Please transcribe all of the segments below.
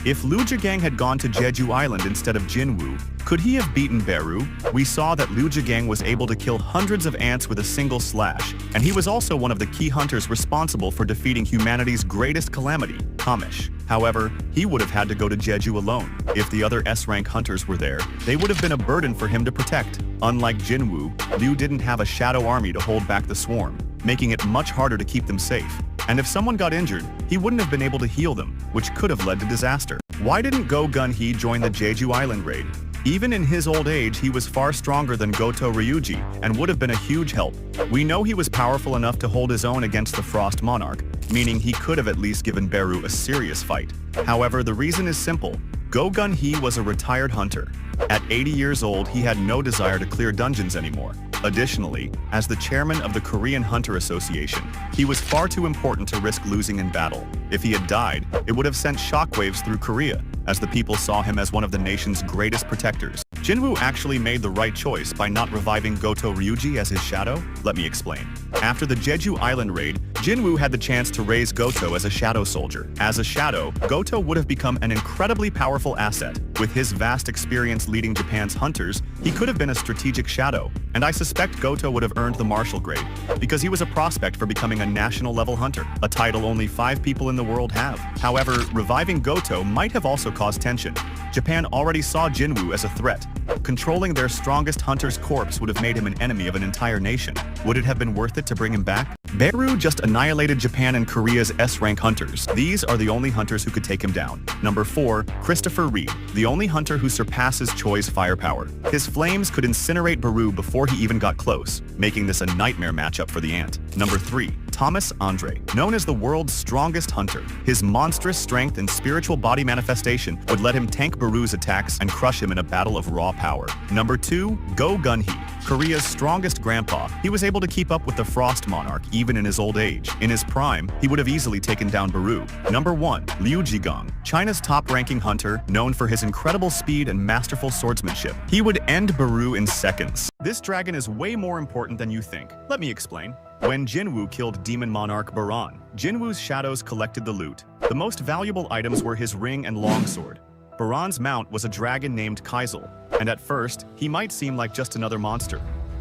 If Liu Zhigang had gone to Jeju Island instead of Jinwu, could he have beaten Beru? We saw that Liu Zhigang was able to kill hundreds of ants with a single slash, and he was also one of the key hunters responsible for defeating humanity's greatest calamity, Kamish. However, he would have had to go to Jeju alone. If the other S-rank hunters were there, they would have been a burden for him to protect. Unlike Jinwu, Liu didn't have a shadow army to hold back the swarm, making it much harder to keep them safe. And if someone got injured, he wouldn't have been able to heal them, which could have led to disaster. Why didn't Go Gun-hee join the Jeju Island raid? Even in his old age, he was far stronger than Goto Ryuji and would have been a huge help. We know he was powerful enough to hold his own against the Frost Monarch, meaning he could have at least given Beru a serious fight. However, the reason is simple. Go Gun-hee was a retired hunter. At 80 years old, he had no desire to clear dungeons anymore. Additionally, as the chairman of the Korean Hunter Association, he was far too important to risk losing in battle. If he had died, it would have sent shockwaves through Korea, as the people saw him as one of the nation's greatest protectors. Jinwu actually made the right choice by not reviving Goto Ryuji as his shadow. Let me explain. After the Jeju Island raid, Jinwu had the chance to raise Goto as a shadow soldier. As a shadow, Goto would have become an incredibly powerful asset. With his vast experience leading Japan's hunters, he could have been a strategic shadow, and I suspect Goto would have earned the marshal grade, because he was a prospect for becoming a national-level hunter, a title only 5 people in the world have. However, reviving Goto might have also caused tension. Japan already saw Jinwu as a threat. Controlling their strongest hunter's corpse would have made him an enemy of an entire nation. Would it have been worth it to bring him back? Beru just annihilated Japan and Korea's S-rank hunters. These are the only hunters who could take him down. Number 4, Christopher Reed, the only hunter who surpasses Choi's firepower. His flames could incinerate Beru before he even got close, making this a nightmare matchup for the ant. Number 3, Thomas Andre, known as the world's strongest hunter. His monstrous strength and spiritual body manifestation would let him tank Beru's attacks and crush him in a battle of raw power. Number 2, Go Gun-hee, Korea's strongest grandpa. He was able to keep up with the Frost Monarch even in his old age. In his prime, he would have easily taken down Beru. Number 1, Liu Zhigang, China's top-ranking hunter, known for his incredible speed and masterful swordsmanship. He would end Beru in seconds. This dragon is way more important than you think. Let me explain. When Jinwu killed Demon Monarch Baran, Jinwu's shadows collected the loot. The most valuable items were his ring and longsword. Baran's mount was a dragon named Kaisel, and at first, he might seem like just another monster.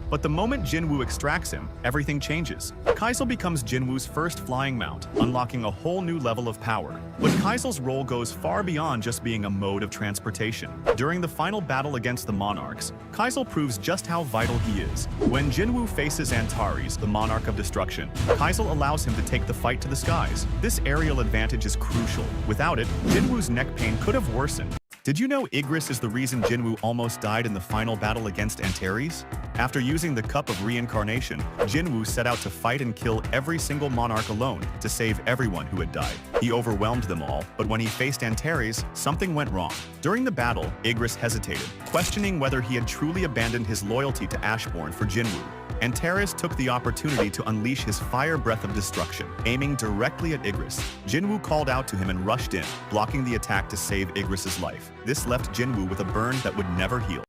But the moment Jinwu extracts him, everything changes. Kaisel becomes Jinwu's first flying mount, unlocking a whole new level of power. But Kaisel's role goes far beyond just being a mode of transportation. During the final battle against the Monarchs, Kaisel proves just how vital he is. When Jinwu faces Antares, the Monarch of Destruction, Kaisel allows him to take the fight to the skies. This aerial advantage is crucial. Without it, Jinwu's neck pain could have worsened. Did you know Igris is the reason Jinwu almost died in the final battle against Antares? After using the Cup of Reincarnation, Jinwu set out to fight and kill every single monarch alone to save everyone who had died. He overwhelmed them all, but when he faced Antares, something went wrong. During the battle, Igris hesitated, questioning whether he had truly abandoned his loyalty to Ashbourne for Jinwu. Antares took the opportunity to unleash his fire breath of destruction, aiming directly at Igris. Jinwu called out to him and rushed in, blocking the attack to save Igris's life. This left Jinwu with a burn that would never heal.